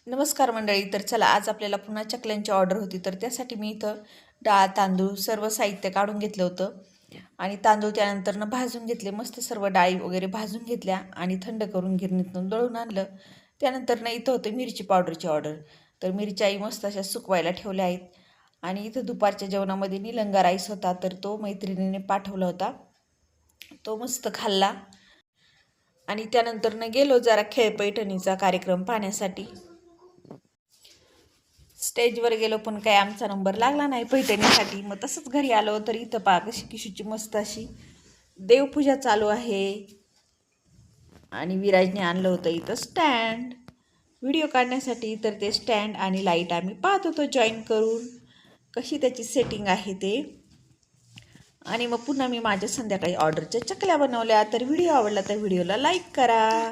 नमस्कार मंडळी. तर चला, आज आपल्याला पुन्हा चकल्यांची ऑर्डर होती. तर त्यासाठी मी इथं डाळ, तांदूळ सर्व साहित्य काढून घेतलं होतं आणि तांदूळ त्यानंतरनं भाजून घेतले. मस्त सर्व डाळी वगैरे भाजून घेतल्या आणि थंड करून गिरणीतून दळून आणलं. त्यानंतरनं इथं होतं मिरची पावडरची ऑर्डर. तर मिरच्याही मस्त अशा सुकवायला ठेवल्या आहेत. आणि इथं दुपारच्या जेवणामध्ये निलंगा राईस होता, तर तो मैत्रिणीने पाठवला होता. तो मस्त खाल्ला आणि त्यानंतरनं गेलो जरा खेळपैठणीचा कार्यक्रम पाहण्यासाठी. स्टेजवर गेलो पण काय आमचा नंबर लागला नाही पैठणीसाठी. मग तसंच घरी आलो तर इथं कशी किशूची मस्त अशी देवपूजा चालू आहे. आणि विराजने आणलं होतं इथं स्टँड व्हिडिओ काढण्यासाठी. तर ते स्टँड आणि लाईट आम्ही पाहत होतो जॉईन करून कशी त्याची सेटिंग आहे ते. आणि मग पुन्हा मी माझ्या संध्याकाळी ऑर्डरच्या चकल्या बनवल्या. तर व्हिडिओ आवडला तर व्हिडिओला लाईक करा.